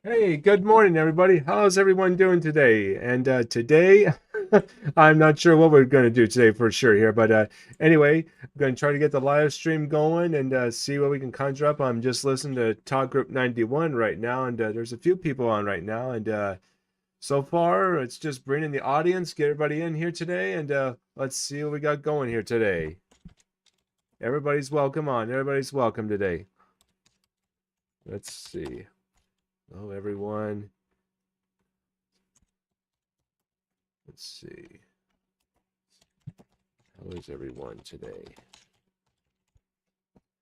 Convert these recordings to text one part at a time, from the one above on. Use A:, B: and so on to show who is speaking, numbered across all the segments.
A: Hey, good morning, everybody. How's everyone doing today? And today, I'm not sure what we're going to do today for sure here, but anyway, I'm going to try to get the live stream going and see what we can conjure up. I'm just listening to Talk Group 91 right now, and there's a few people on right now, and so far, it's just bringing the audience, get everybody in here today, and let's see what we got going here today. Everybody's welcome on. Everybody's welcome today. Let's see. Hello, everyone. Let's see. How is everyone today?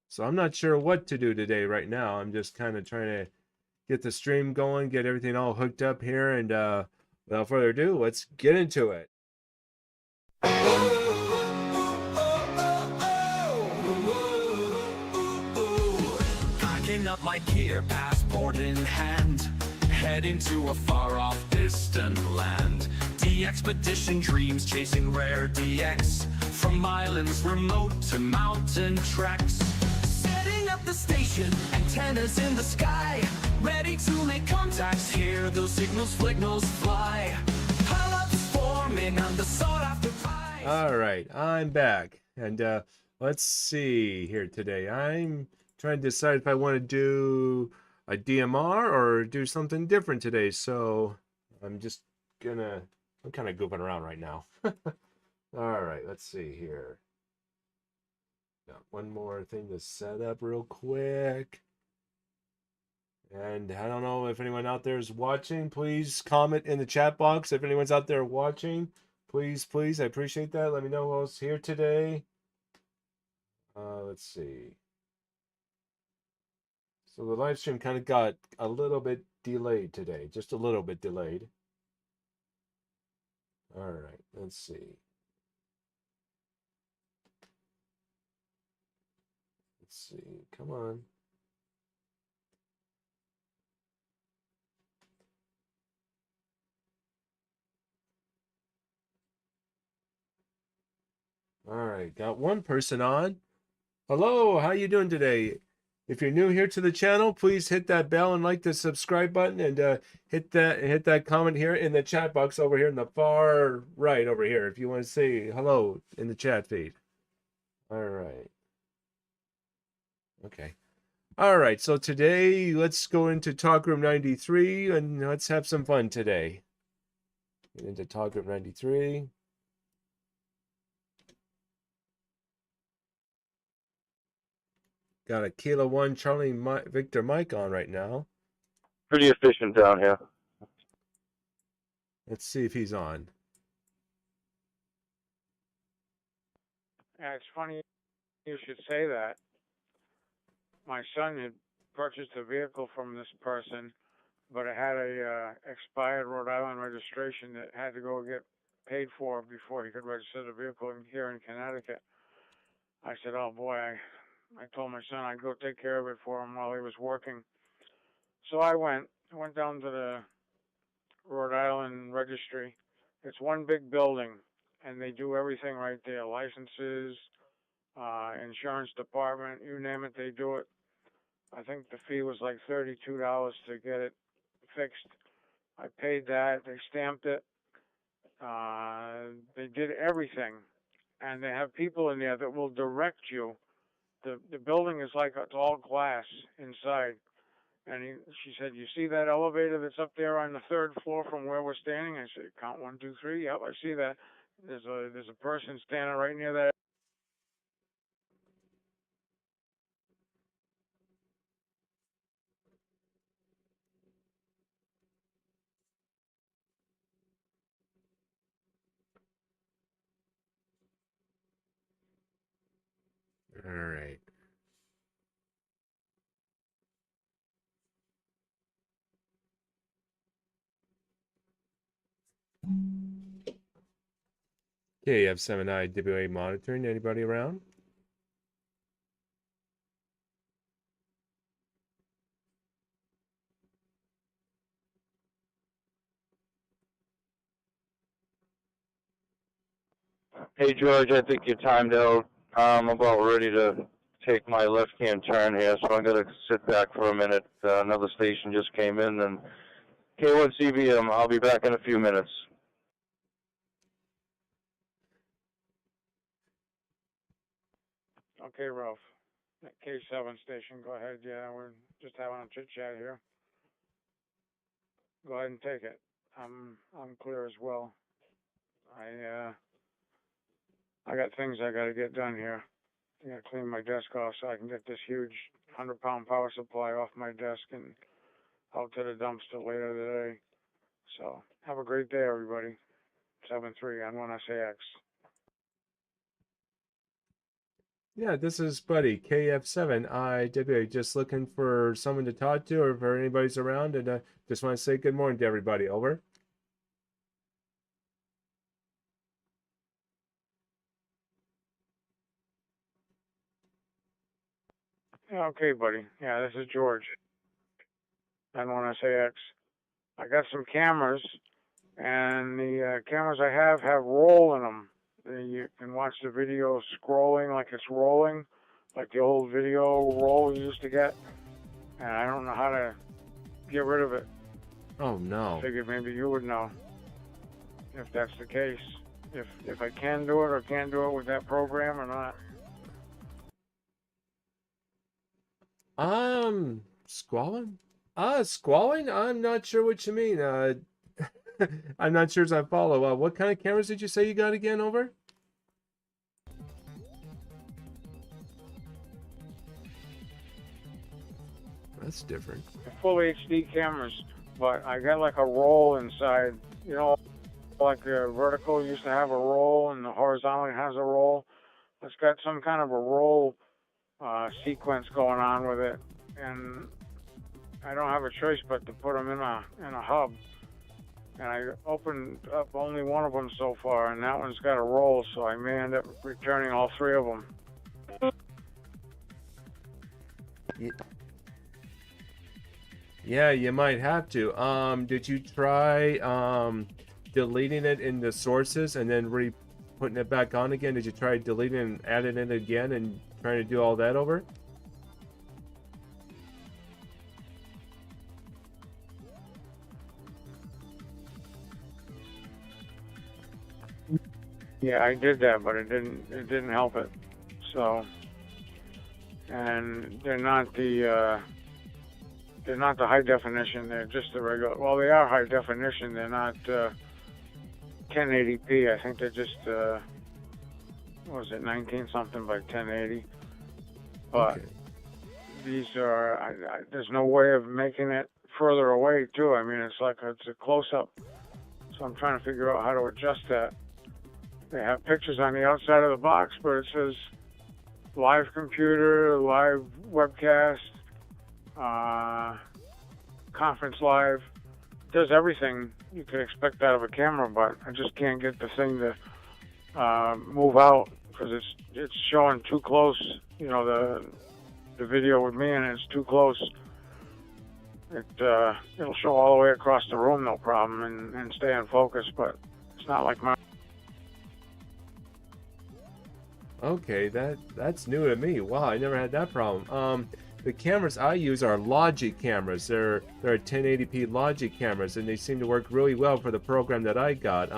A: So I'm not sure what to do today right now. I'm just kind of trying to get the stream going, get everything all hooked up here, and without further ado, let's get into it.
B: Packing up my gear, passport in hand, heading to a far-off distant land. DXpedition dreams, chasing rare DX, from islands remote to mountain treks. Setting up the station, antennas in the sky, ready to make contacts, hear those signals fly. Pileups forming on the sought-after prize.
A: All right, I'm back, and let's see here today. I'm trying to decide if I want to do a DMR or do something different today. So I'm just I'm kind of goofing around right now. All right, let's see here. Got one more thing to set up real quick. And I don't know if anyone out there is watching. Please comment in the chat box if anyone's out there watching. Please, please, I appreciate that. Let me know who's here today. Let's see. So the live stream kind of got a little bit delayed today, just a little bit delayed. All right, let's see. Let's see. Come on. All right, got one person on. Hello, how you doing today? If you're new here to the channel, please hit that bell and like the subscribe button, and hit that comment here in the chat box over here in the far right over here if you want to say hello in the chat feed. All right. Okay. All right. So today, let's go into Talk Room 93 and let's have some fun today. Get into Talk Room 93. Got a Kilo 1 Charlie Victor Mike on right now.
C: Pretty efficient down here.
A: Let's see if he's on.
D: Yeah, it's funny you should say that. My son had purchased a vehicle from this person, but it had a expired Rhode Island registration that had to go get paid for before he could register the vehicle here in Connecticut. I said, "Oh boy," I told my son I'd go take care of it for him while he was working. So I went down to the Rhode Island registry. It's one big building, and they do everything right there: licenses, insurance department, you name it, they do it. I think the fee was like $32 to get it fixed. I paid that. They stamped it. They did everything, and they have people in there that will direct you. The building is like it's all glass inside. And she said, "You see that elevator that's up there on the third floor from where we're standing?" I said, "Count 1, 2, 3. Yep, I see that. There's a person standing right near that."
A: All right. Kf7Iwa monitoring. Anybody around?
C: Hey George, I think you're timed out. I'm about ready to take my left-hand turn here, so I'm going to sit back for a minute. Another station just came in, and K1CBM, I'll be back in a few minutes.
D: Okay, Ralph. That K7 station, go ahead. Yeah, we're just having a chit chat here. Go ahead and take it. I'm clear as well. I got things I got to get done here. I got to clean my desk off so I can get this huge 100-pound power supply off my desk and out to the dumpster later today. So have a great day, everybody. 7-3 on 1SAX.
A: Yeah, this is Buddy, Kf7Iwa. Just looking for someone to talk to or if anybody's around, and just want to say good morning to everybody. Over.
D: Yeah, okay, buddy. Yeah, this is George on 1SAX. I got some cameras, and the cameras I have roll in them. You can watch the video scrolling like it's rolling, like the old video roll you used to get. And I don't know how to get rid of it.
A: Oh no.
D: Figured maybe you would know if that's the case. If I can do it or can't do it with that program or not.
A: Squalling? Squalling? I'm not sure what you mean. I'm not sure as I follow. What kind of cameras did you say you got again, over? That's different.
D: Full HD cameras, but I got like a roll inside. You know, like the vertical used to have a roll and the horizontal has a roll. It's got some kind of a roll sequence going on with it, and I don't have a choice but to put them in a hub. And I opened up only one of them so far, and that one's got a roll, so I may end up returning all three of them.
A: Yeah, you might have to. Did you try deleting it in the sources and then putting it back on again? Did you try deleting and adding it again and trying to do all that over?
D: Yeah, I did that, but it didn't help it. So, and they're not the high definition. They're just the regular. Well, they are high definition. They're not 1080p. I think they're just what was it, 19 something by 1080. But
A: okay.
D: These are. There's no way of making it further away too. I mean, it's like it's a close up. So I'm trying to figure out how to adjust that. They have pictures on the outside of the box, but it says live computer, live webcast, conference live. It does everything you could expect out of a camera, but I just can't get the thing to move out because it's showing too close. You know, the video with me and it's too close. It'll show all the way across the room, no problem, and stay in focus, but it's not like mine.
A: Okay, that's new to me. Wow, I never had that problem. The cameras I use are Logic cameras. They're 1080p Logic cameras, and they seem to work really well for the program that I got.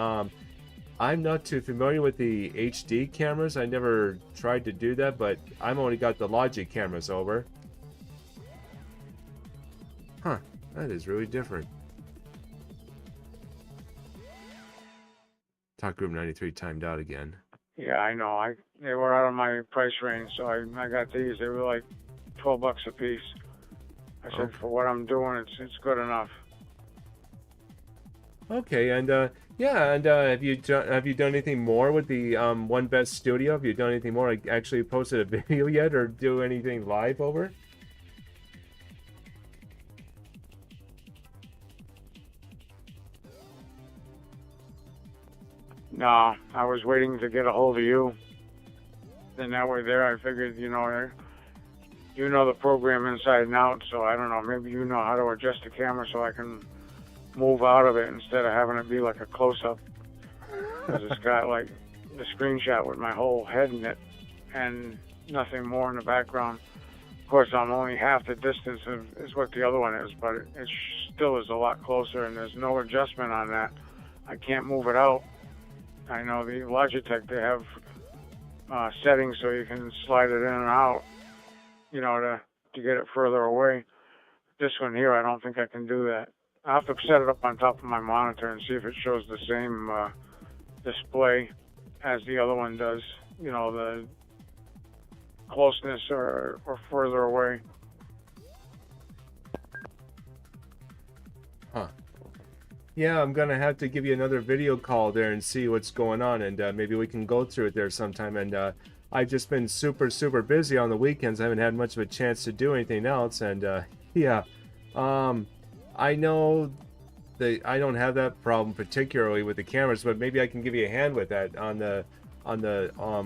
A: I'm not too familiar with the HD cameras. I never tried to do that, but I've only got the Logic cameras over. Huh, that is really different. Talk Room 93 timed out again.
D: Yeah, I know. They were out of my price range, so I got these. They were like $12 a piece. I said, for what I'm doing, it's good enough.
A: Okay, and yeah, and have you done anything more with the One Best Studio? Have you done anything more? Like actually posted a video yet, or do anything live over?
D: No, I was waiting to get a hold of you. Then that way there, I figured, you know the program inside and out, so I don't know, maybe you know how to adjust the camera so I can move out of it instead of having it be like a close-up. Because it's got like the screenshot with my whole head in it. And nothing more in the background. Of course, I'm only half the distance is what the other one is, but it still is a lot closer, and there's no adjustment on that. I can't move it out. I know the Logitech, they have settings so you can slide it in and out, you know, to get it further away. This one here, I don't think I can do that. I'll have to set it up on top of my monitor and see if it shows the same display as the other one does. You know, the closeness or further away.
A: Huh. Yeah, I'm gonna have to give you another video call there and see what's going on, and maybe we can go through it there sometime. And I've just been super busy on the weekends. I haven't had much of a chance to do anything else, and yeah, I know that I don't have that problem particularly with the cameras, but maybe I can give you a hand with that on the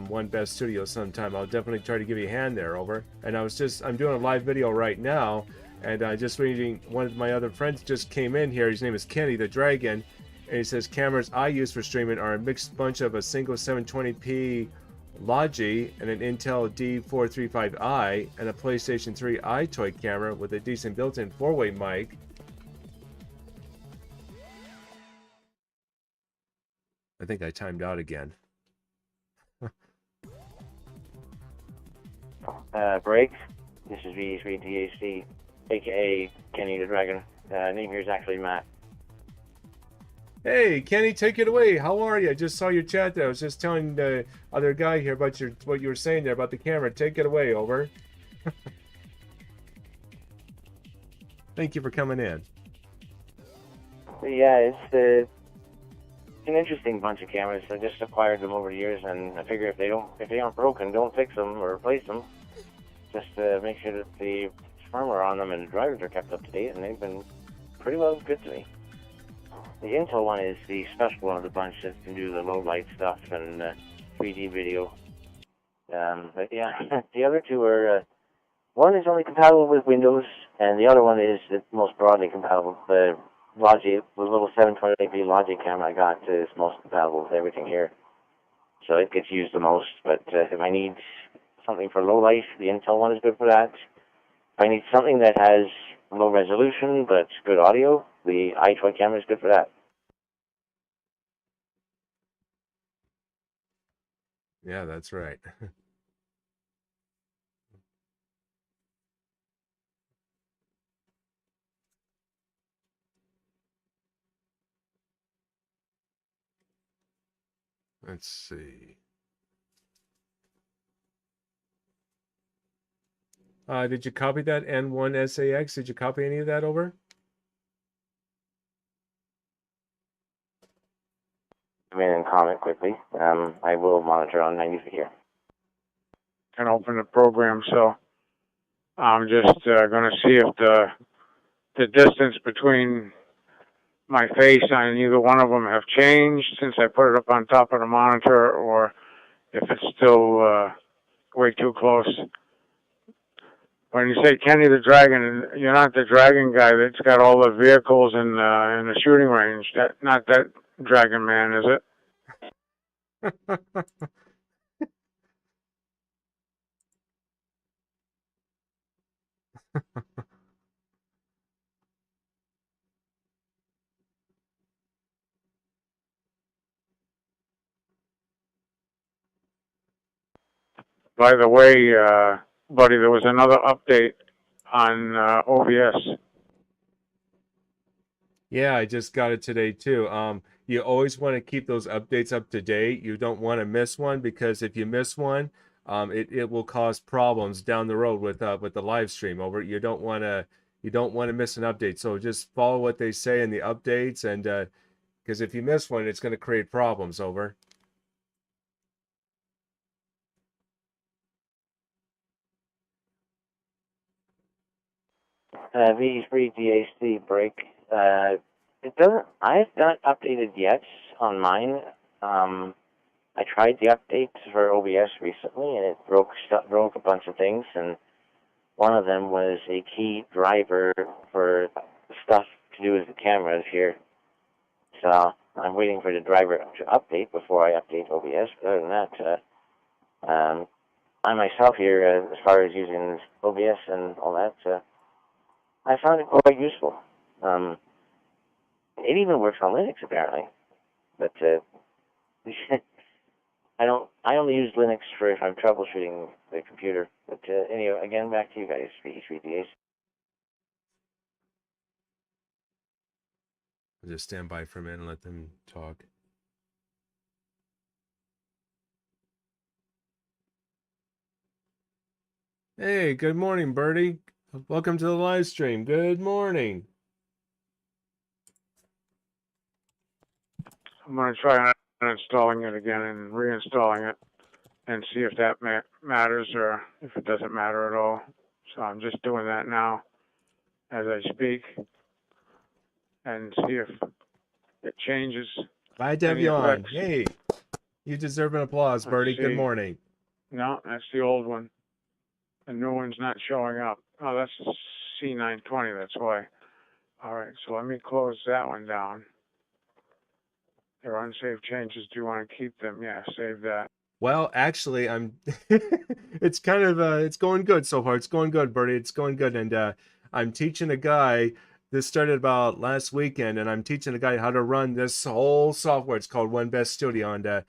A: One Best Studio sometime. I'll definitely try to give you a hand there. Over. And I'm doing a live video right now. And just reading, one of my other friends just came in here. His name is Kenny the Dragon, and he says cameras I use for streaming are a mixed bunch of a single 720p Logi and an Intel D435i and a PlayStation 3 iToy camera with a decent built-in 4-way mic. I think I timed out again.
E: Break. This is V3DAC. aka Kenny the Dragon. Name here is actually Matt.
A: Hey, Kenny, take it away. How are you? I just saw your chat there. I was just telling the other guy here about what you were saying there about the camera. Take it away, over. Thank you for coming in.
E: Yeah, it's an interesting bunch of cameras. I just acquired them over the years, and I figure if they aren't broken, don't fix them or replace them. Just make sure that the firmware on them and the drivers are kept up to date, and they've been pretty well good to me. The Intel one is the special one of the bunch that can do the low light stuff and 3D video. But yeah, the other two are, one is only compatible with Windows, and the other one is the most broadly compatible. The Logi, the little 720p Logi camera I got is most compatible with everything here. So it gets used the most, but if I need something for low light, the Intel one is good for that. If I need something that has low resolution but good audio, the iToy camera is good for that.
A: Yeah, that's right. Let's see. Did you copy that N1SAX? Did you copy any of that over?
E: Come in and comment quickly. I will monitor on 90 here.
D: Can open the program, so I'm just going to see if the distance between my face and either one of them have changed since I put it up on top of the monitor, or if it's still way too close. When you say Kenny the Dragon, you're not the dragon guy that's got all the vehicles in the shooting range. Not that Dragon Man, is it? By the way, buddy, there was another update on OBS.
A: Yeah, I just got it today too. You always want to keep those updates up to date. You don't want to miss one, because if you miss one, it will cause problems down the road with the live stream. Over. You don't want to miss an update. So just follow what they say in the updates, and because if you miss one, it's going to create problems. Over.
E: V3DAC break. It doesn't. I've not updated yet on mine. I tried the updates for OBS recently, and it broke a bunch of things. And one of them was a key driver for stuff to do with the cameras here. So I'm waiting for the driver to update before I update OBS. But other than that, I myself here, as far as using OBS and all that, I found it quite useful. It even works on Linux apparently, but I only use Linux for if I'm troubleshooting the computer. But anyway, again, back to you guys, VH3DAs.
A: I'll just stand by for a minute and let them talk. Hey, good morning, Bertie. Welcome to the live stream. Good morning.
D: I'm going to try uninstalling it again and reinstalling it and see if that matters or if it doesn't matter at all. So I'm just doing that now as I speak and see if it changes.
A: Glad to have
D: any
A: you on.
D: effects.
A: Hey, you deserve an applause,
D: Let's
A: Bertie. Good
D: see.
A: morning.
D: No, that's the old one. The new one's not showing up. Oh, that's the C920, that's why. All right, so let me close that one down. There are unsaved changes. Do you want to keep them? Yeah, save that.
A: Well, actually, I'm. It's kind of it's going good so far. It's going good, Bertie. It's going good, and I'm teaching a guy. This started about last weekend, and I'm teaching a guy how to run this whole software. It's called One Best Studio, and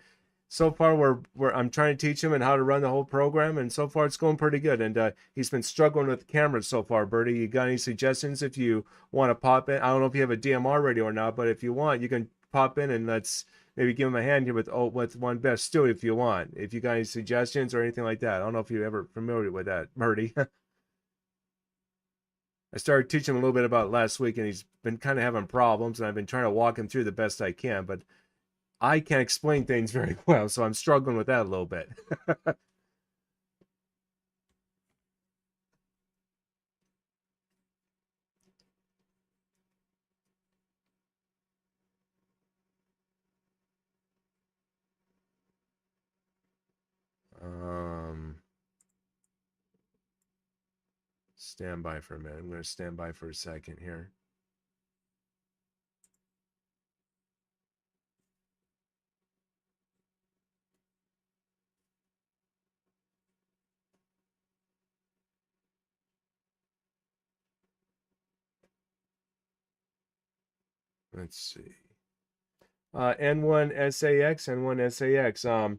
A: so far I'm trying to teach him and how to run the whole program, and so far it's going pretty good. And he's been struggling with the cameras so far, Bertie. You got any suggestions if you want to pop in? I don't know if you have a DMR radio or not, but if you want, you can pop in and let's maybe give him a hand here with One Best Studio if you want. If you got any suggestions or anything like that. I don't know if you're ever familiar with that, Bertie. I started teaching him a little bit about it last week, and he's been kind of having problems, and I've been trying to walk him through the best I can, but I can't explain things very well, so I'm struggling with that a little bit. Stand by for a minute. I'm going to stand by for a second here. Let's see. N1SAX, N1SAX.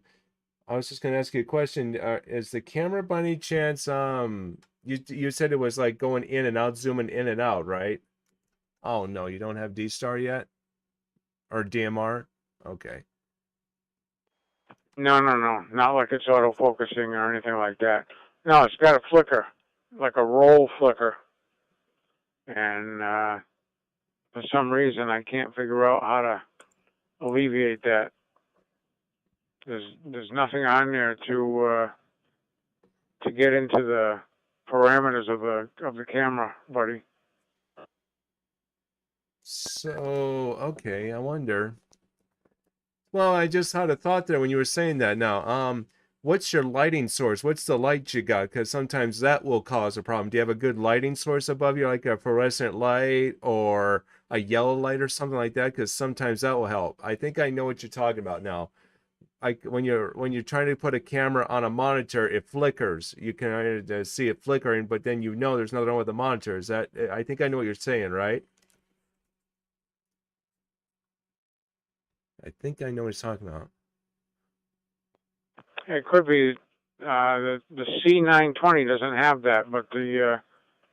A: I was just going to ask you a question. Is the camera by any chance, you said it was like going in and out, zooming in and out, right? Oh, no, you don't have D-Star yet? Or DMR? Okay.
D: No, not like it's auto-focusing or anything like that. No, it's got a flicker, like a roll flicker. And for some reason, I can't figure out how to alleviate that. There's nothing on there to get into the parameters of the camera, buddy.
A: So, okay, I wonder. Well, I just had a thought there when you were saying that. Now, what's your lighting source? What's the light you got? Because sometimes that will cause a problem. Do you have a good lighting source above you, like a fluorescent light or a yellow light or something like that? Because sometimes that will help. I think I know what you're talking about now. Like when you're trying to put a camera on a monitor, it flickers. You can see it flickering, but then you know there's nothing wrong with the monitor. Is that? I think I know what you're saying, right? I think I know what he's talking about.
D: It could be the C920 doesn't have that, but the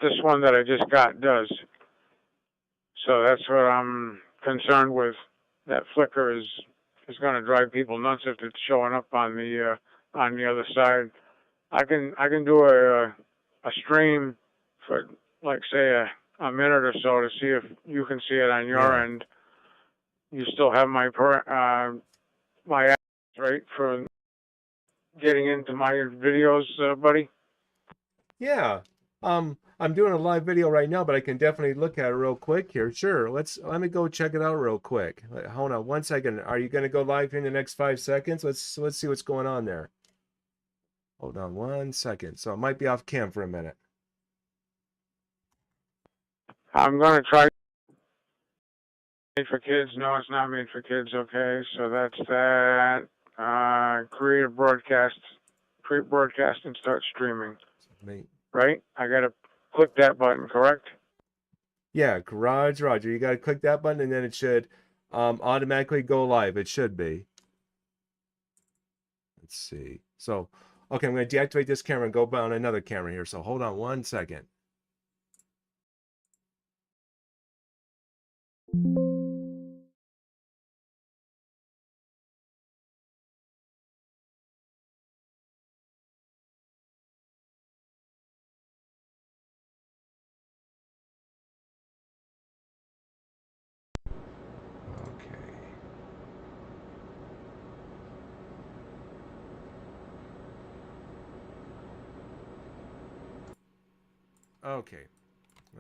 D: this one that I just got does. So that's what I'm concerned with. That flicker is going to drive people nuts if it's showing up on the other side. I can do a stream for like say a minute or so to see if you can see it on your end. You still have my my right for getting into my videos, buddy?
A: Yeah. I'm doing a live video right now, but I can definitely look at it real quick here. Sure. Let me go check it out real quick. Hold on one second. Are you going to go live in the next 5 seconds? Let's see what's going on there. Hold on 1 second. So it might be off cam for a minute.
D: I'm going to try. Made for kids. No, it's not made for kids. Okay, so that's that. Creative broadcast create broadcast and start streaming.
A: Me.
D: Right? I gotta click that button, correct?
A: Yeah, Garage Roger. You got to click that button and then it should automatically go live. It should be. Let's see. So, okay, I'm going to deactivate this camera and go on another camera here. So hold on one second. Okay. Okay.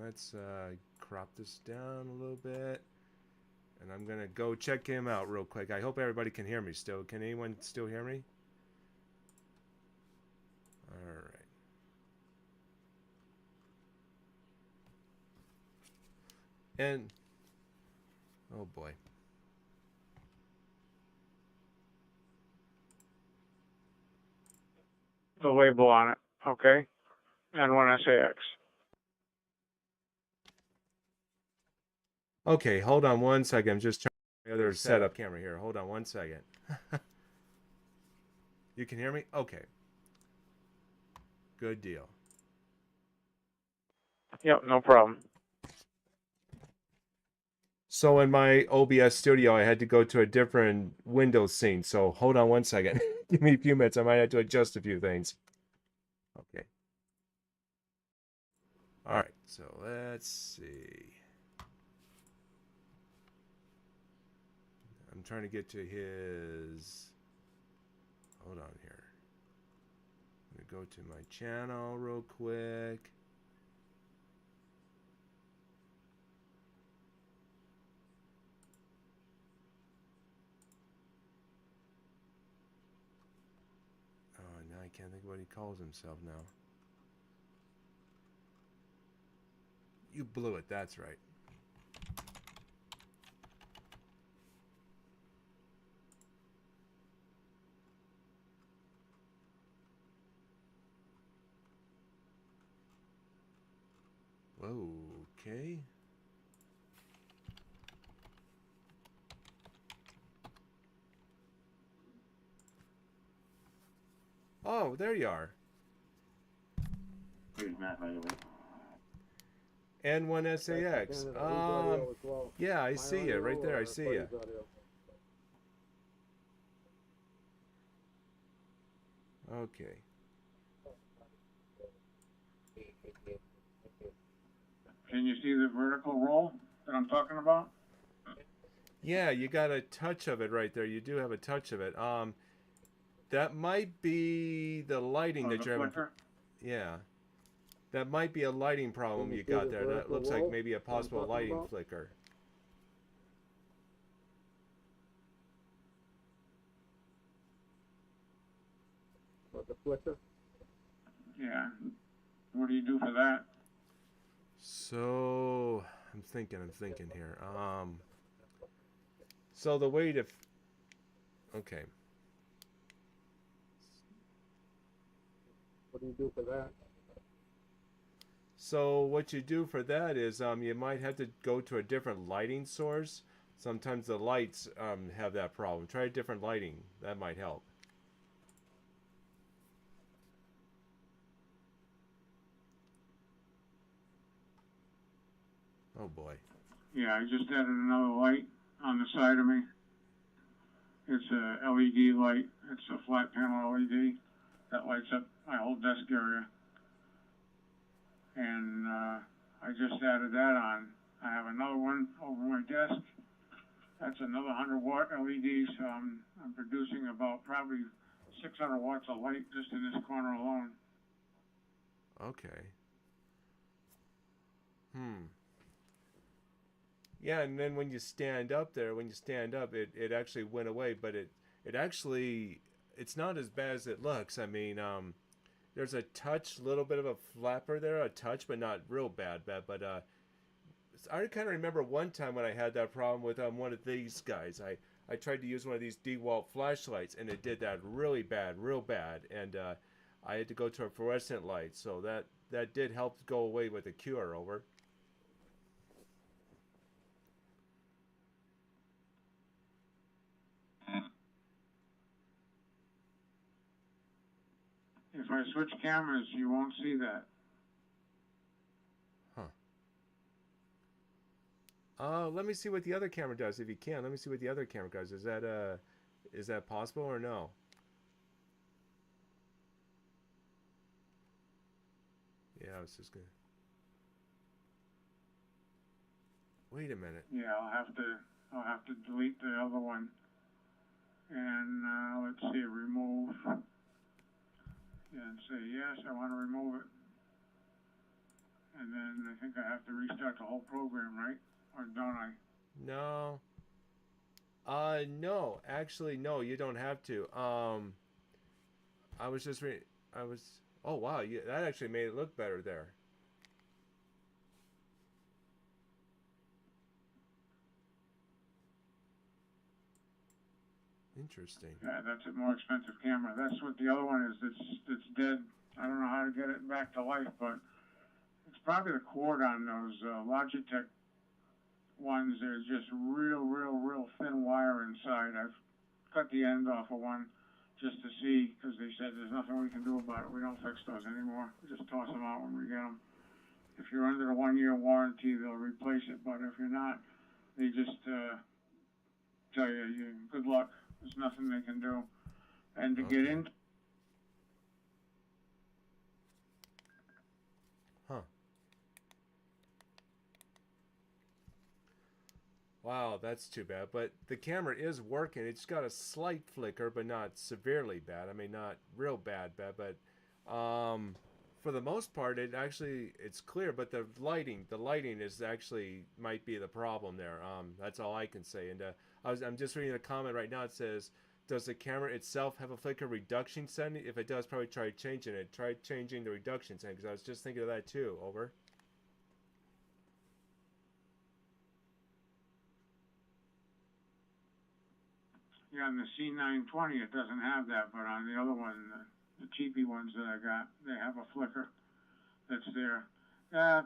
A: Let's crop this down a little bit. And I'm going to go check him out real quick. I hope everybody can hear me still. Can anyone still hear me? All right. And, oh boy.
D: The label on it, okay? And when I say X.
A: Okay, hold on one second. I'm just trying the other setup camera here. Hold on one second. You can hear me? Okay. Good deal.
D: Yep, no problem.
A: So in my OBS studio, I had to go to a different Windows scene. So hold on one second. Give me a few minutes. I might have to adjust a few things. Okay. All right. So let's see. I'm trying to get to his. Hold on here. I'm going to go to my channel real quick. Oh, now I can't think of what he calls himself now. You blew it. That's right. Okay. Oh, there you are.
E: Here's Matt, by the way.
A: N1SAX. Yeah, I see you right there. I see you. Okay.
D: Can you see the vertical roll that I'm talking about?
A: Yeah, you got a touch of it right there. You do have a touch of it. That might be the lighting that you're having. Yeah. That might be a lighting problem you got there. That looks like maybe a possible lighting flicker.
D: The flicker? Yeah. What do you do for that?
A: So I'm thinking here. So the way to okay.
D: What do you do for that?
A: So what you do for that is you might have to go to a different lighting source. Sometimes the lights have that problem. Try a different lighting. That might help. Oh boy.
D: Yeah, I just added another light on the side of me. It's a LED light. It's a flat panel LED that lights up my whole desk area. And I just added that on. I have another one over my desk. That's another 100-watt LED, so I'm producing about probably 600 watts of light just in this corner alone.
A: Okay. Yeah, and then when you stand up there, it actually went away, but it actually, it's not as bad as it looks. I mean, there's a little bit of a flapper there, but not real bad. But I kind of remember one time when I had that problem with one of these guys. I tried to use one of these DeWalt flashlights, and it did that really bad, real bad. And I had to go to a fluorescent light, so that did help go away with the cure. Over.
D: If I switch cameras, you won't see that.
A: Let me see what the other camera does. If you can, let me see what the other camera does. Is that possible or no? Yeah, I was just gonna. Wait a minute.
D: Yeah, I'll have to delete the other one. And let's see, remove. Yeah, and say yes, I want to remove it. And then I think I have to restart the whole program, right? Or don't I?
A: No. No. Actually, no. You don't have to. I was just I was. Oh wow, that actually made it look better there. Interesting.
D: Yeah, that's a more expensive camera. That's what the other one is. It's dead. I don't know how to get it back to life, but it's probably the cord on those Logitech ones. There's just real thin wire inside. I've cut the end off of one just to see, because they said there's nothing we can do about it. We don't fix those anymore. We just toss them out when we get them. If you're under the 1-year warranty, they'll replace it. But if you're not, they just tell you, good luck. There's nothing they can do. And to get in.
A: Huh. Wow, that's too bad. But the camera is working. It's got a slight flicker, but not severely bad. I mean, not real bad, but for the most part, it's clear. But the lighting is actually might be the problem there. That's all I can say. And I'm just reading a comment right now. It says, does the camera itself have a flicker reduction setting? If it does, probably try changing it. Try changing the reduction setting, because I was just thinking of that too. Over.
D: Yeah, on the C920, it doesn't have that, but on the other one, the cheapy ones that I got, they have a flicker that's there.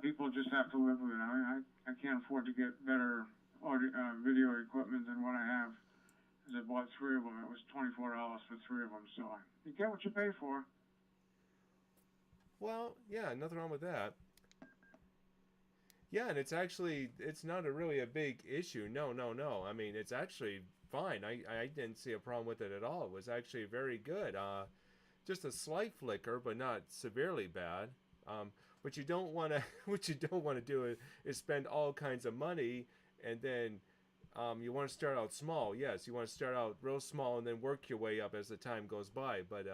D: People just have to live with it. I can't afford to get better audio, video equipment than what I have. I bought 3 of them. It was $24 for 3 of them, so you get what you pay for.
A: Well, yeah, nothing wrong with that. Yeah, and it's not really a big issue. No. I mean, it's actually fine. I didn't see a problem with it at all. It was actually very good. Just a slight flicker, but not severely bad. What you don't want to do is spend all kinds of money, and then you want to start out small. Yes, you want to start out real small and then work your way up as the time goes by. But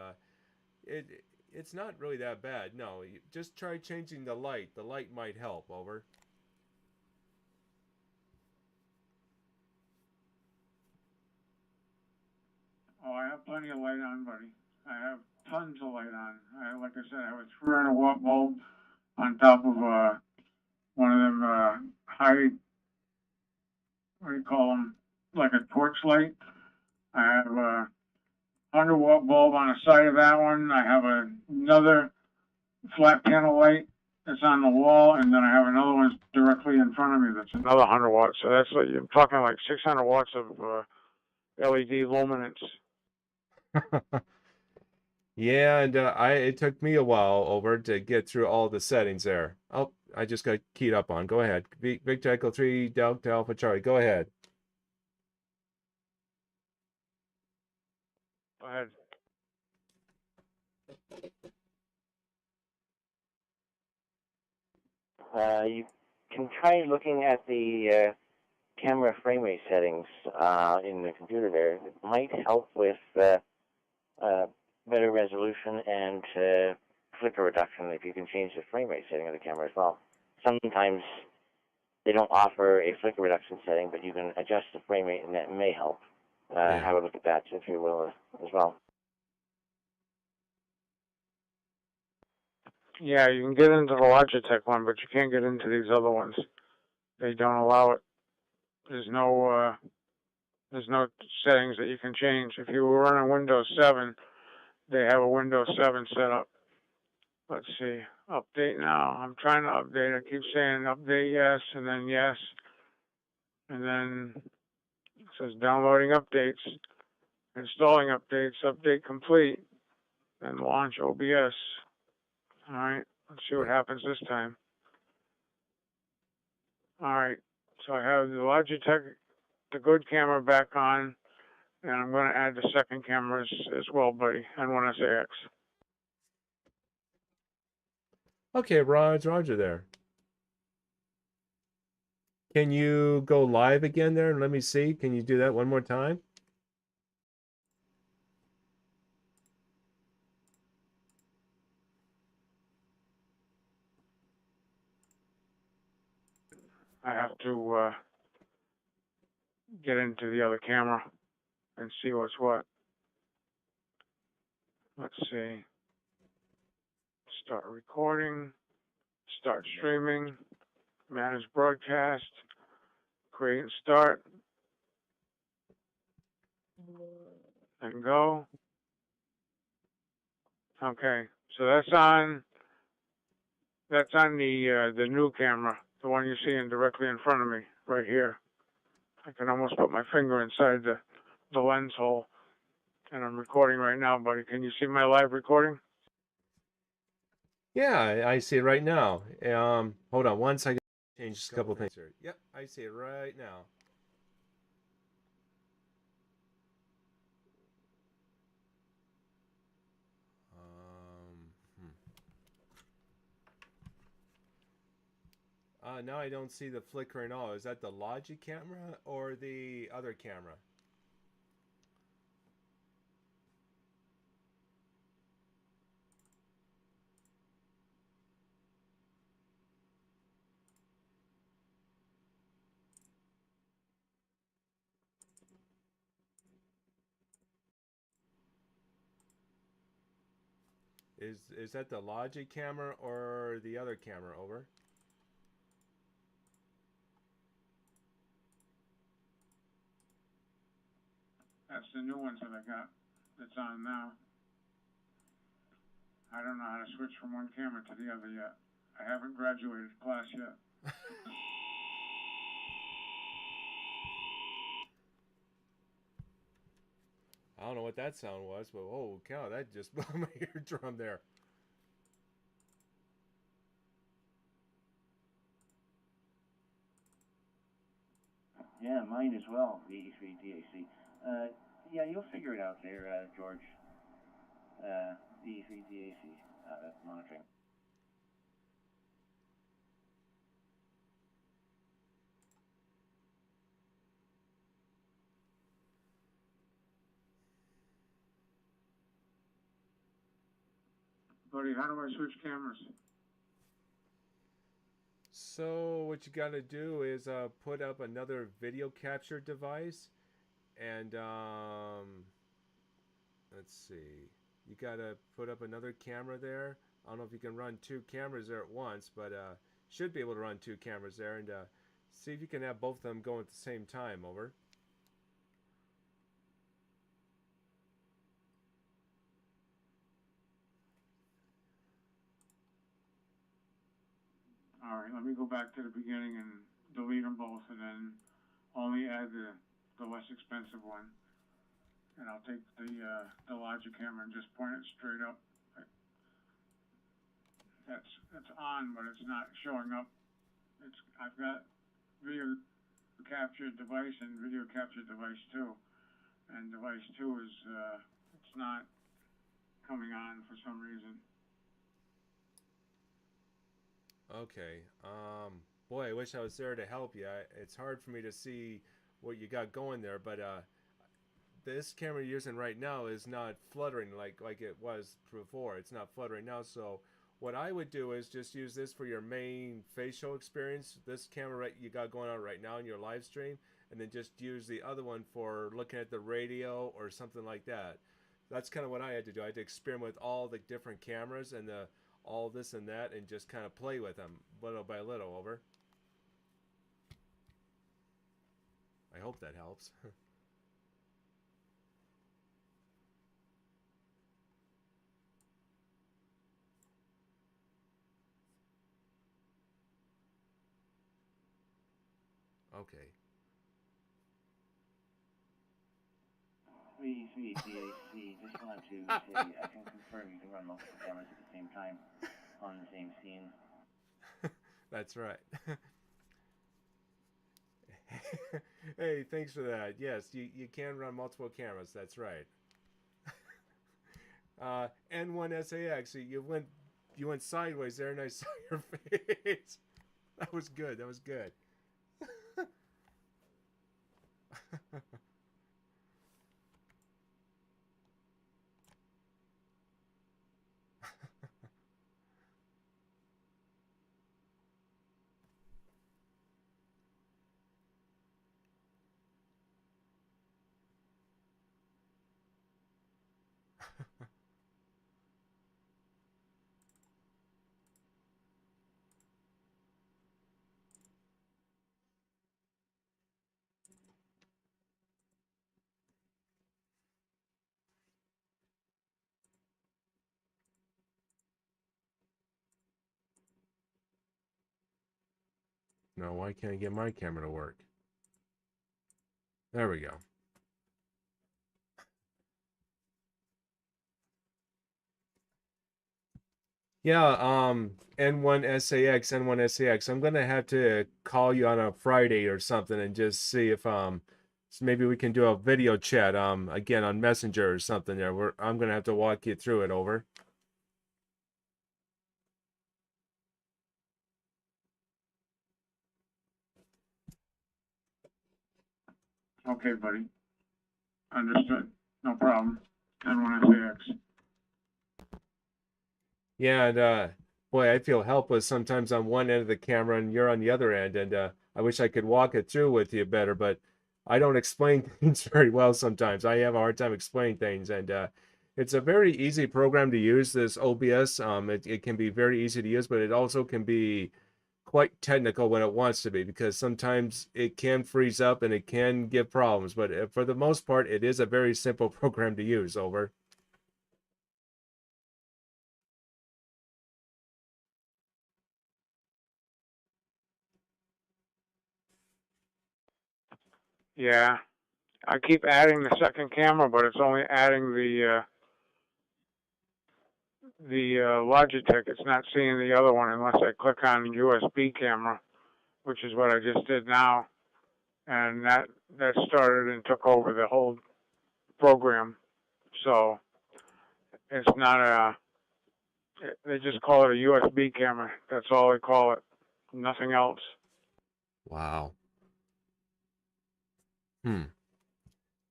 A: it's not really that bad. No, just try changing the light. The light might help. Over.
D: Oh, I have plenty of light on, buddy. I have tons of light on. Like I said, I have a 300-watt bulb on top of one of them high, what do you call them, like a torch light. I have a 100-watt bulb on the side of that one. I have another flat panel light that's on the wall, and then I have another one directly in front of me that's another 100 watts. So that's like, you're talking like 600 watts of LED luminance.
A: Yeah, and it took me a while over to get through all the settings there. Oh, I just got keyed up on. Go ahead. Victor Echo 3 Delta Alpha Charlie. Go ahead.
D: Go ahead.
E: You can try looking at the camera frame rate settings in the computer there. It might help with better resolution and flicker reduction if you can change the frame rate setting of the camera as well. Sometimes they don't offer a flicker reduction setting, but you can adjust the frame rate, and that may help. Have a look at that, if you will, as well.
D: Yeah, you can get into the Logitech one, but you can't get into these other ones. They don't allow it. There's no settings that you can change. If you were running Windows 7, they have a Windows 7 set up, Let's see. Update now. I'm trying to update. I keep saying update yes, and then yes. And then it says downloading updates, installing updates, update complete, and launch OBS. All right. Let's see what happens this time. All right. So I have the Logitech, the good camera back on, and I'm going to add the second camera as well, buddy, N1SAX.
A: Okay, Roger there. Can you go live again there and let me see? Can you do that one more time?
D: I have to get into the other camera and see what's what. Let's see. Start recording, start streaming, manage broadcast, create and start, and go. Okay, so that's on the new camera, the one you're seeing directly in front of me, right here. I can almost put my finger inside the lens hole, and I'm recording right now, buddy. Can you see my live recording?
A: Yeah, I see it right now. Hold on one second. Change a couple things here. Yep, I see it right now. Now I don't see the flicker at all. Is that the Logic camera or the other camera? Is that the Logic camera or the other camera? Over.
D: That's the new ones that I got that's on now. I don't know how to switch from one camera to the other yet. I haven't graduated class yet.
A: I don't know what that sound was, but oh cow, that just blew my eardrum there.
E: Yeah, mine as well, the E3 DAC. Yeah, you'll figure it out there, George. The E3 DAC, that's monitoring.
D: Buddy, how do I switch cameras?
A: So what you got to do is put up another video capture device, and let's see. You got to put up another camera there. I don't know if you can run two cameras there at once, but should be able to run two cameras there, and see if you can have both of them going at the same time. Over.
D: All right, let me go back to the beginning and delete them both, and then only add the less expensive one. And I'll take the Logic camera and just point it straight up. That's on, but it's not showing up. I've got video capture device and video capture device 2, and device 2 is it's not coming on for some reason.
A: Okay. Boy, I wish I was there to help you. It's hard for me to see what you got going there, but this camera you're using right now is not fluttering like it was before. It's not fluttering now, so what I would do is just use this for your main facial experience, this camera you got going on right now in your live stream, and then just use the other one for looking at the radio or something like that. That's kind of what I had to do. I had to experiment with all the different cameras and all this and that, and just kind of play with them little by little. Over. I hope that helps. Okay.
E: Sweet, DAC. Just wanted to say I can confirm you can run multiple cameras at the same time on the same scene.
A: That's right. Hey, thanks for that. Yes, you can run multiple cameras. That's right. N1SAX. You went sideways there, and I saw your face. That was good. That was good. No, why can't I get my camera to work? There we go. Yeah, N1SAX. I'm gonna have to call you on a Friday or something and just see if so maybe we can do a video chat again on Messenger or something there. I'm gonna have to walk you through it. Over.
D: Okay, buddy. Understood. No problem. N1SAX.
A: Yeah, and boy, I feel helpless sometimes on one end of the camera and you're on the other end, and I wish I could walk it through with you better, but I don't explain things very well sometimes. I have a hard time explaining things, and it's a very easy program to use, this OBS. It can be very easy to use, but it also can be quite technical when it wants to be, because sometimes it can freeze up and it can give problems, but for the most part, it is a very simple program to use. Over.
D: Yeah. I keep adding the second camera, but it's only adding the Logitech. It's not seeing the other one unless I click on USB camera, which is what I just did now, and that started and took over the whole program. So it's not a. They just call it a USB camera. That's all they call it. Nothing else.
A: Wow.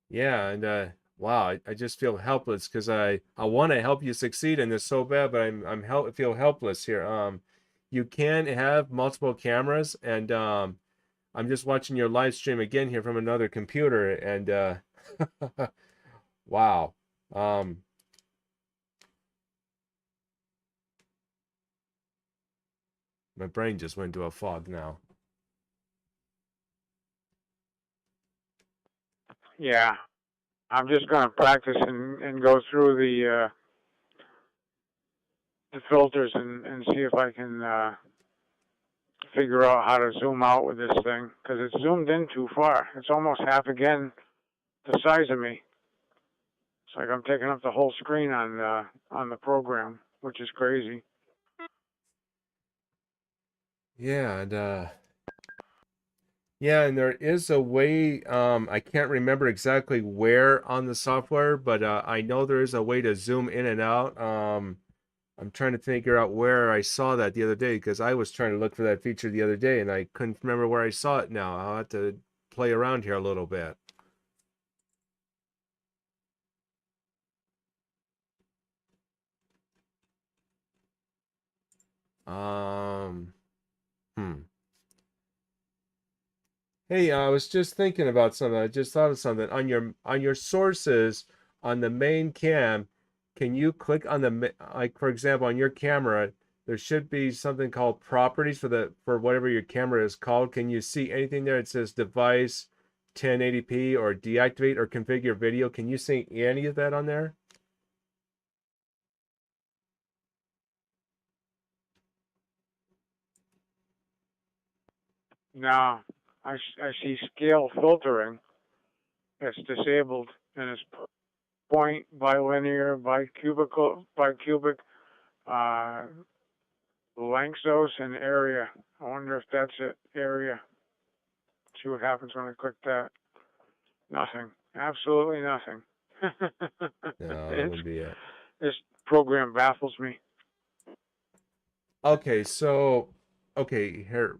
A: Yeah, and wow, I just feel helpless because I want to help you succeed in this so bad, but feel helpless here. You can have multiple cameras, and I'm just watching your live stream again here from another computer, and wow. My brain just went into a fog now.
D: Yeah, I'm just gonna practice and go through the filters and see if I can figure out how to zoom out with this thing, because it's zoomed in too far. It's almost half again the size of me. It's like I'm taking up the whole screen on the program, which is crazy.
A: Yeah, and yeah, and there is a way, I can't remember exactly where on the software, but I know there is a way to zoom in and out. I'm trying to figure out where I saw that the other day, because I was trying to look for that feature the other day and I couldn't remember where I saw it now. I'll have to play around here a little bit. Um, hmm. Hey, I was just thinking about something. I just thought of something. On your sources on the main cam, can you click on like for example on your camera, there should be something called properties for whatever your camera is called. Can you see anything there? It says device 1080p or deactivate or configure video. Can you see any of that on there?
D: No, I see scale filtering. It's disabled, and it's point, bilinear, bicubic, uh, Lanxos, and area. I wonder if that's it. Area. See what happens when I click that. Nothing. Absolutely nothing.
A: No, that wouldn't be it.
D: This program baffles me.
A: Okay, so here,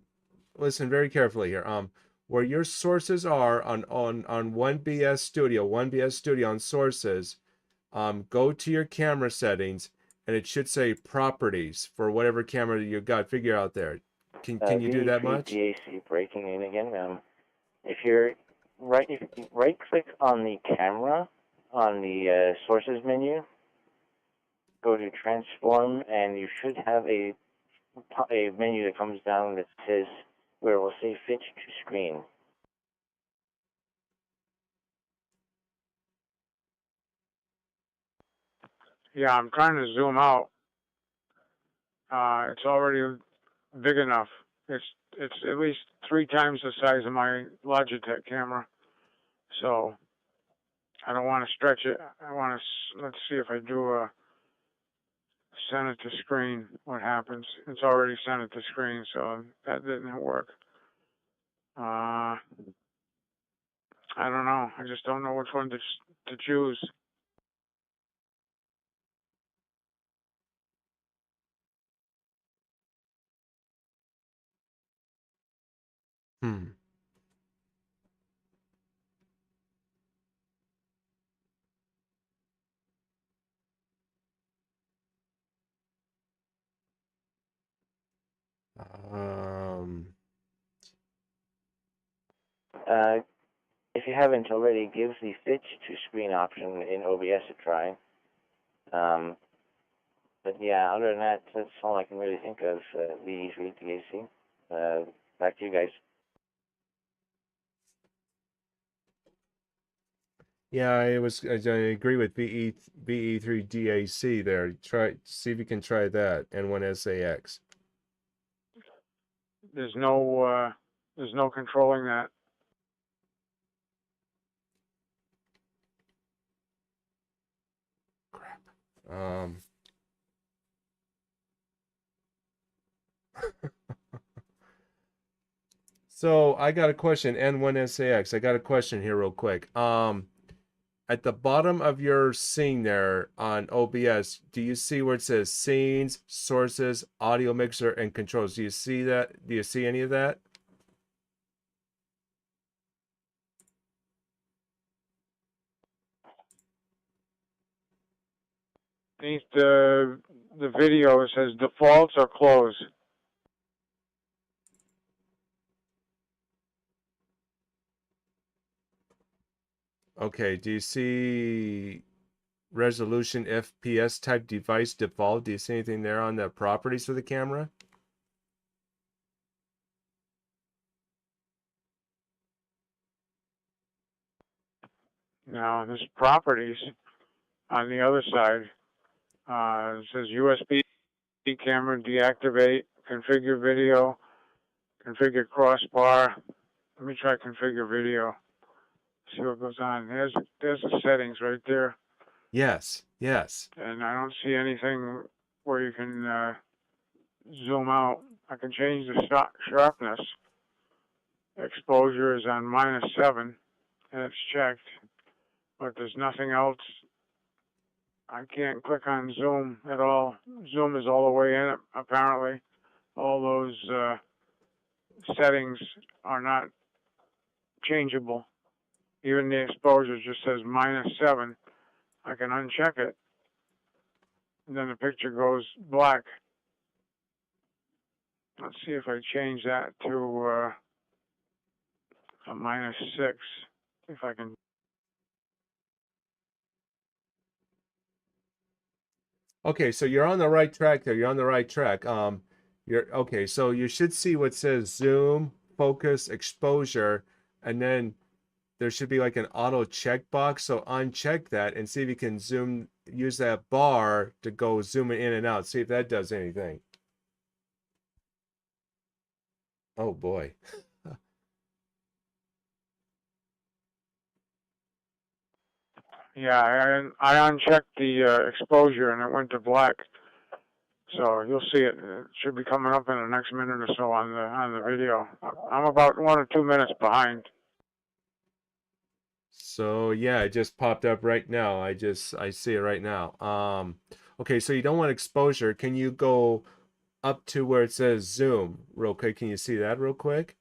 A: listen very carefully here. Where your sources are on 1BS Studio on sources, go to your camera settings, and it should say properties for whatever camera you got figure out there. Can you do that much?
E: DAC breaking in again. If you right click on the camera on the sources menu, go to transform, and you should have a menu that comes down that says where it will say fit to screen.
D: Yeah, I'm trying to zoom out. It's already big enough. It's at least 3 times the size of my Logitech camera. So I don't want to stretch it. I want to, let's see if I do a send it to screen, what happens. It's already sent it to screen, so that didn't work. I don't know. I just don't know which one to choose.
A: Hmm. Um.
E: If you haven't already, give the fit to screen option in OBS a try. But yeah, other than that, that's all I can really think of. VE3 DAC. Back to you guys.
A: Yeah, I agree with VE3 DAC there. See if you can try that. N1SAX.
D: There's no controlling that.
A: Crap. So I got a question. N1SAX. I got a question here real quick. At the bottom of your scene there on OBS, do you see where it says scenes, sources, audio mixer, and controls? Do you see that? Do you see any of that?
D: Beneath the video, it says defaults or close.
A: Okay, do you see resolution FPS type device default? Do you see anything there on the properties for the camera?
D: Now, there's properties on the other side. It says USB camera deactivate, configure video, configure crossbar. Let me try configure video. See what goes on. There's the settings right there.
A: Yes, yes.
D: And I don't see anything where you can zoom out. I can change the sharpness. Exposure is on -7, and it's checked. But there's nothing else. I can't click on zoom at all. Zoom is all the way in it, apparently. All those settings are not changeable. Even the exposure just says -7. I can uncheck it, and then the picture goes black. Let's see if I change that to a -6. If I can.
A: Okay, so you're on the right track there. You're on the right track. You're okay. So you should see what says zoom, focus, exposure, and then there should be like an auto checkbox. So uncheck that and see if you can zoom. Use that bar to go zooming in and out. See if that does anything. Oh boy.
D: Yeah, I unchecked the exposure and it went to black. So you'll see it. It should be coming up in the next minute or so on the video. I'm about 1 or 2 minutes behind.
A: So yeah, it just popped up right now. I see it right now. Okay, so you don't want exposure. Can you go up to where it says zoom real quick? Can you see that real quick?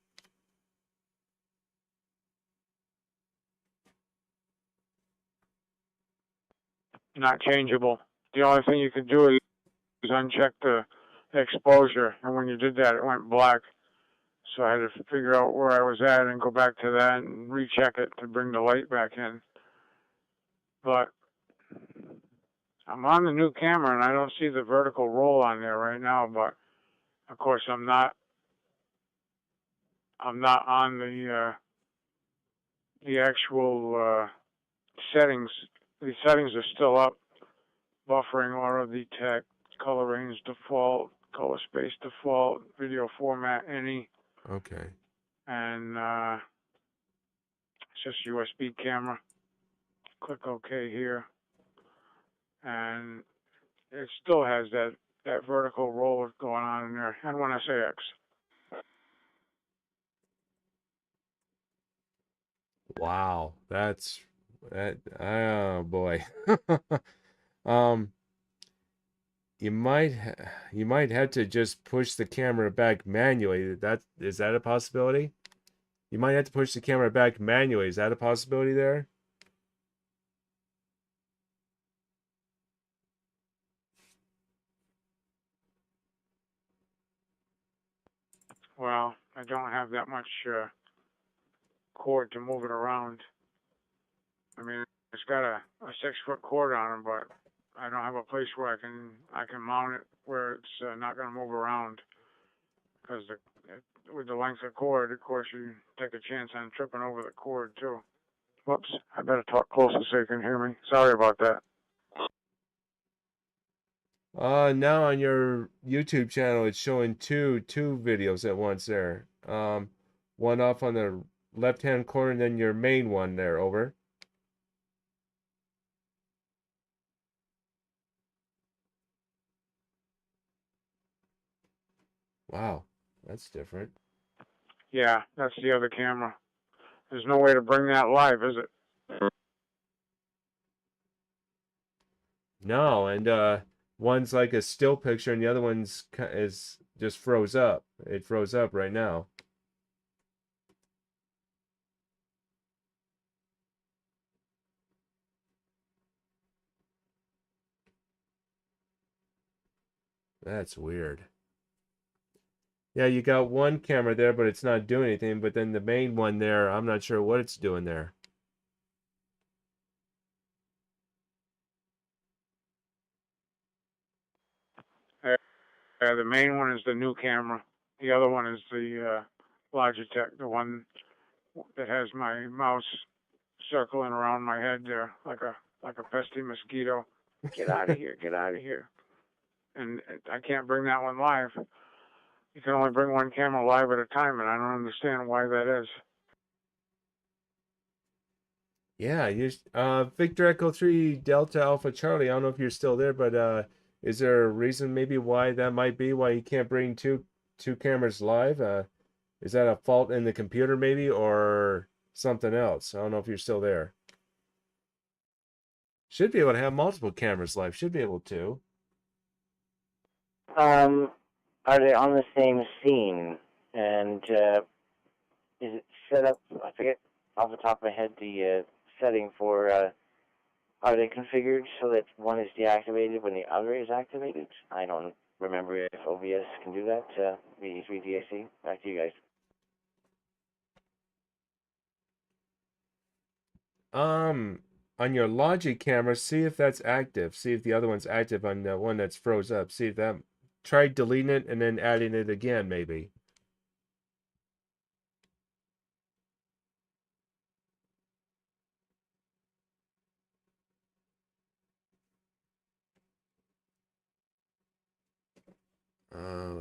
D: Not changeable. The only thing you can do is uncheck the exposure, and when you did that, it went black. So I had to figure out where I was at and go back to that and recheck it to bring the light back in. But I'm on the new camera and I don't see the vertical roll on there right now. But of course, I'm not on the actual settings. The settings are still up. Buffering, auto detect, color range default, color space default, video format any,
A: Okay.
D: and it's just USB camera. Click OK here, and it still has that vertical roll going on in there. And when I say X,
A: Wow, that's that. Oh boy. um, you might have to just push the camera back manually. Is that a possibility? You might have to push the camera back manually. Is that a possibility there?
D: well, I don't have that much cord to move it around. I mean, it's got a 6 foot cord on it, but I don't have a place where I can mount it where it's not going to move around. Because with the length of cord, of course, you take a chance on tripping over the cord too. Whoops! I better talk closer so you can hear me. Sorry about that.
A: Now on your YouTube channel, it's showing two videos at once there. One off on the left-hand corner, and then your main one there. Over. Wow, that's different.
D: Yeah, that's the other camera. There's no way to bring that live, is it?
A: No, and one's like a still picture, and the other one's is just froze up. It froze up right now. That's weird. Yeah, you got one camera there, but it's not doing anything. But then the main one there, I'm not sure what it's doing there.
D: The main one is the new camera. The other one is the Logitech, the one that has my mouse circling around my head there like a pesky mosquito. Get out of here! Get out of here! And I can't bring that one live. You can only bring one camera live at a time, and I don't understand why that is.
A: Yeah, you Victor Echo 3 Delta Alpha Charlie. I don't know if you're still there, but is there a reason maybe why that might be why you can't bring two cameras live? Is that a fault in the computer maybe or something else? I don't know if you're still there. Should be able to have multiple cameras live. Should be able to.
E: Are they on the same scene? And is it set up? I forget off the top of my head the setting for. Are they configured so that one is deactivated when the other is activated? I don't remember if OBS can do that. VD3 DAC. Back to you guys.
A: On your Logic camera, see if that's active. See if the other one's active on the one that's froze up. See if that. Try deleting it and then adding it again, maybe.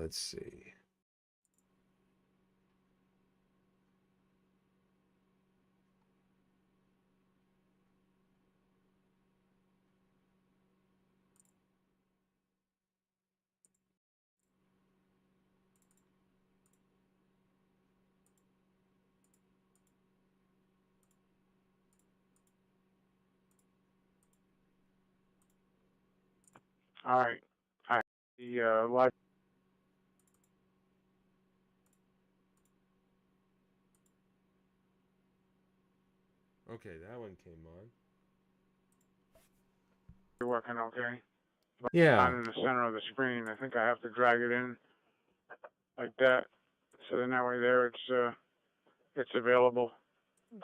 A: Let's see.
D: All right. The live.
A: Okay, that one came on.
D: Working okay. But
A: Yeah.
D: not in the center of the screen. I think I have to drag it in like that. So then that way there it's available.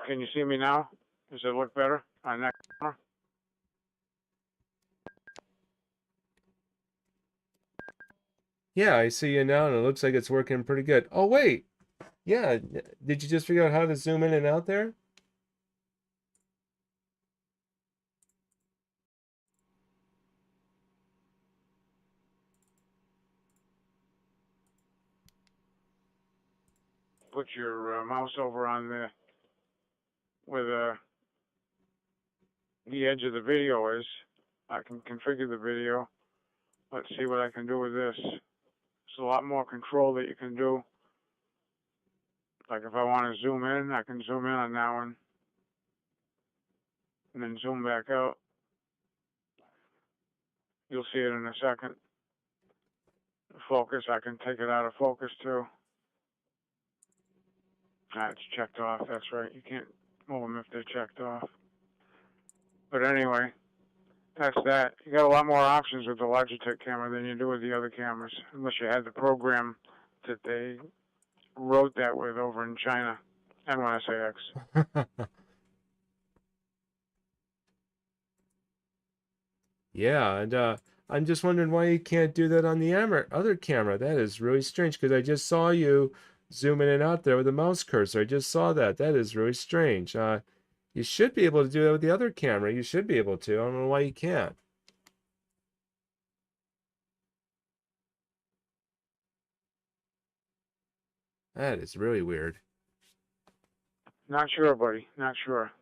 D: Can you see me now? Does it look better on that camera?
A: Yeah, I see you now, and it looks like it's working pretty good. Oh, wait. Yeah, did you just figure out how to zoom in and out there?
D: Put your mouse over on where the edge of the video is. I can configure the video. Let's see what I can do with this. There's a lot more control that you can do. Like if I want to zoom in, I can zoom in on that one. And then zoom back out. You'll see it in a second. Focus, I can take it out of focus too. It's checked off, that's right. You can't move them if they're checked off. But anyway, that's that. You got a lot more options with the Logitech camera than you do with the other cameras, unless you had the program that they wrote that with over in China, N1SAX.
A: Yeah, and I'm just wondering why you can't do that on the other camera. That is really strange because I just saw you zoom in and out there with the mouse cursor. I just saw that. That is really strange. You should be able to do that with the other camera. You should be able to. I don't know why you can't. That is really weird.
D: Not sure, buddy. Not sure.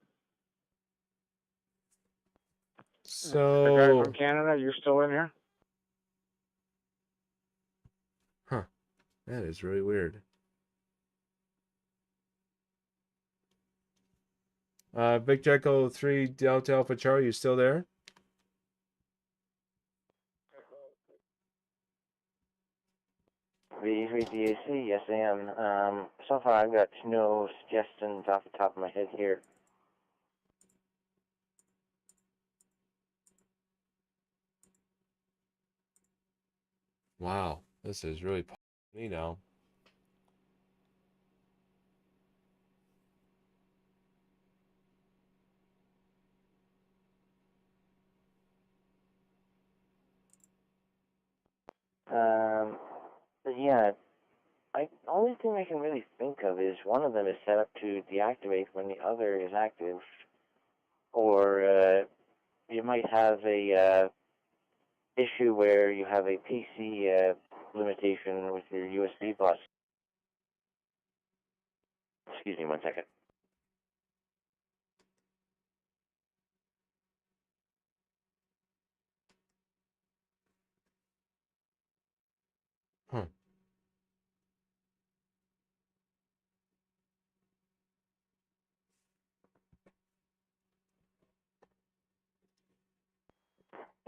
D: The guy from
A: So,
D: Canada, you still in here?
A: huh, that is really weird. Victor Echo 3 Delta Alpha Charlie, you still there?
E: V3DAC, yes I am. So far I've got no suggestions off the top of my head here.
A: Wow, this is really me now.
E: But yeah, only thing I can really think of is one of them is set up to deactivate when the other is active, or you might have a issue where you have a PC limitation with your USB bus. Excuse me 1 second.
A: Huh.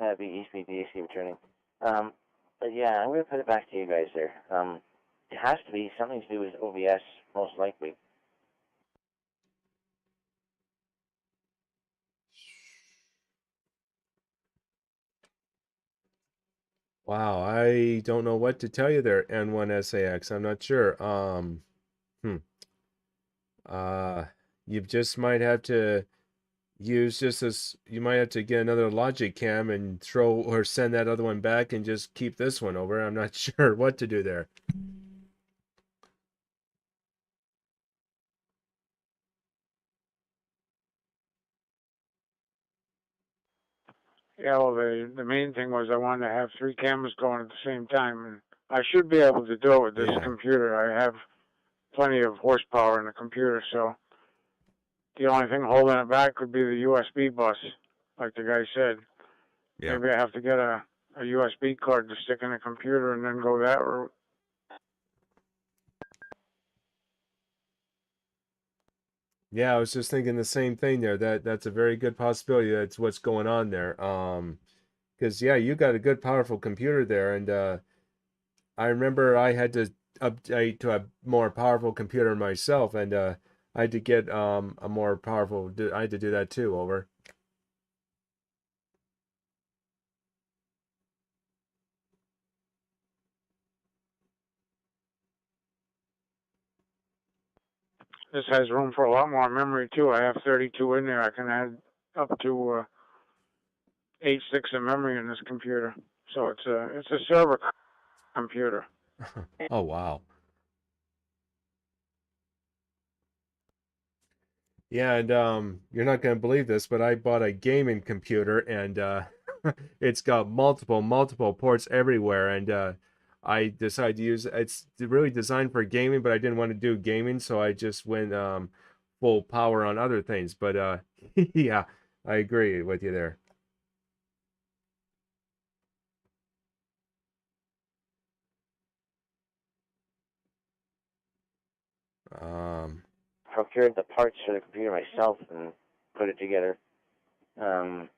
E: VDAC returning. But yeah, I'm going to put it back to you guys there. It has to be something to do with OBS, most likely.
A: Wow, I don't know what to tell you there, N1SAX. I'm not sure. Hmm. Uh, you just might have to use just this. You might have to get another Logic Cam and throw or send that other one back and just keep this one over. I'm not sure what to do there.
D: Yeah, well, the main thing was I wanted to have 3 cameras going at the same time, and I should be able to do it with this
A: Yeah.
D: computer. I have plenty of horsepower in the computer, so the only thing holding it back could be the USB bus, like the guy said.
A: Yeah.
D: Maybe I have to get a USB card to stick in the computer and then go that route.
A: Yeah, I was just thinking the same thing there. That's a very good possibility. That's what's going on there. Because yeah, you got a good powerful computer there, and I remember I had to update to a more powerful computer myself, and I had to get a more powerful. I had to do that too. Over.
D: This has room for a lot more memory too. I have 32 in there. I can add up to 8 sticks of memory in this computer. So it's a server computer.
A: Oh wow. Yeah, and you're not gonna believe this, but I bought a gaming computer, and it's got multiple ports everywhere, and I decided to use it's really designed for gaming, but I didn't want to do gaming, so I just went full power on other things. But yeah, I agree with you there. Um,
E: Procured the parts for the computer myself and put it together. Other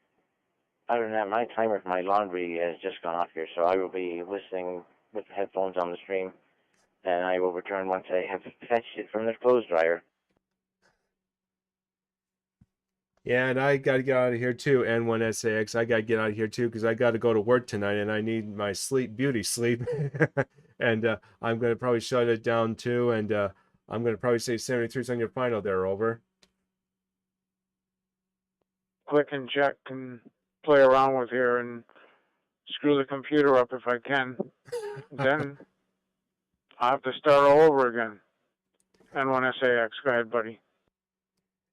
E: than that, my timer for my laundry has just gone off here, so I will be listening with the headphones on the stream, and I will return once I have fetched it from the clothes dryer.
A: yeah, and I got to get out of here too. N1SAX, I got to get out of here too because I got to go to work tonight, and I need my beauty sleep. And I'm going to probably shut it down too, and I'm going to probably say 73's on your final there, over.
D: Click and check and play around with here and screw the computer up if I can. Then I have to start all over again. N1SAX, go ahead, buddy.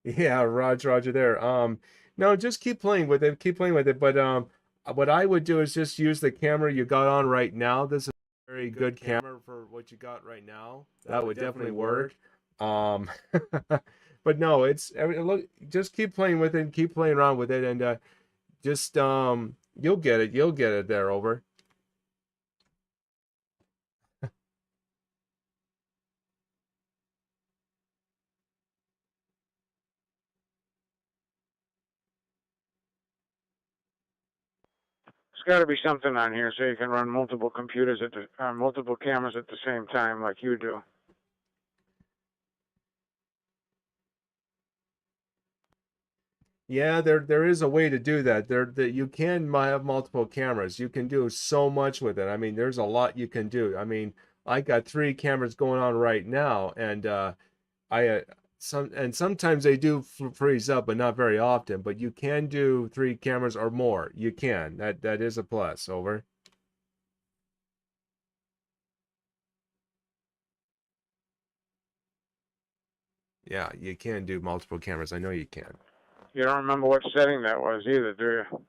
A: Yeah, Roger there. No, just keep playing with it, but what I would do is just use the camera you got on right now. This is a very good camera for what you got right now. That would definitely work. Um, but no, look, just keep playing with it, keep playing around with it, and just you'll get it there, over.
D: There's got to be something on here so you can run multiple computers multiple cameras at the same time, like you do.
A: Yeah, there is a way to do that. That you can have multiple cameras. You can do so much with it. I mean, there's a lot you can do. I mean, I got 3 cameras going on right now, and sometimes they do freeze up, but not very often. But you can do 3 cameras or more. You can. That is a plus. Over. Yeah, you can do multiple cameras. I know you can.
D: You don't remember what setting that was either, do you?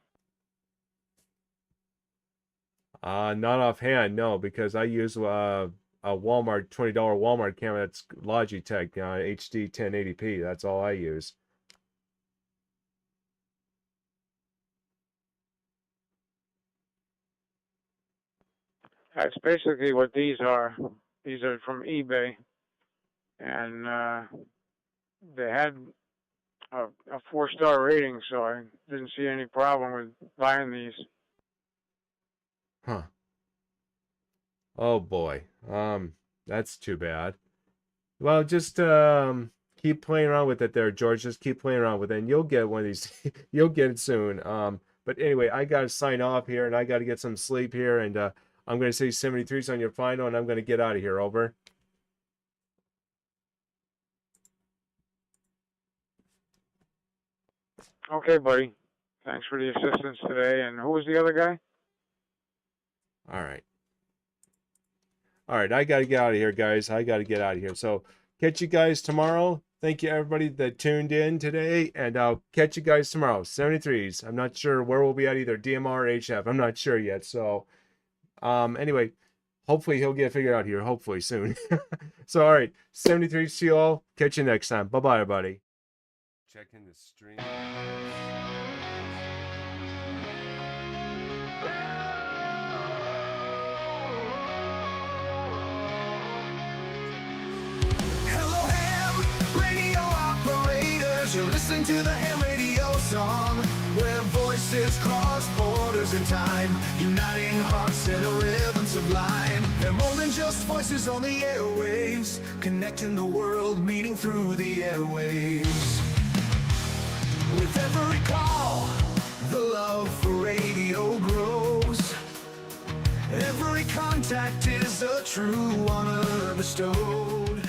A: Not offhand, no, because I use a Walmart $20 Walmart camera that's Logitech HD 1080p. That's all I use.
D: That's basically what these are. These are from eBay, and they had a 4-star rating, so I didn't see any problem with buying these.
A: Huh. Oh boy. That's too bad. Well, just keep playing around with it there, George. Just keep playing around with it, and you'll get one of these. You'll get it soon. But anyway, I gotta sign off here, and I gotta get some sleep here, and I'm gonna say 73's on your final, and I'm gonna get out of here. Over.
D: Okay, buddy. Thanks for the assistance today. And who was the other guy?
A: All right. All right, I got to get out of here, guys. I got to get out of here. So catch you guys tomorrow. Thank you, everybody that tuned in today. And I'll catch you guys tomorrow. 73s. I'm not sure where we'll be at, either DMR or HF. I'm not sure yet. So anyway, hopefully he'll get figured out here. Hopefully soon. So, all right. 73s. See you all. Catch you next time. Bye-bye, everybody. Checking the stream.
B: Hello, ham radio operators. You're listening to the ham radio. song, where voices cross borders in time, uniting hearts in a rhythm sublime. They're more than just voices on the airwaves, connecting the world, meeting through the airwaves. With every call, the love for radio grows. Every contact is a true honor bestowed.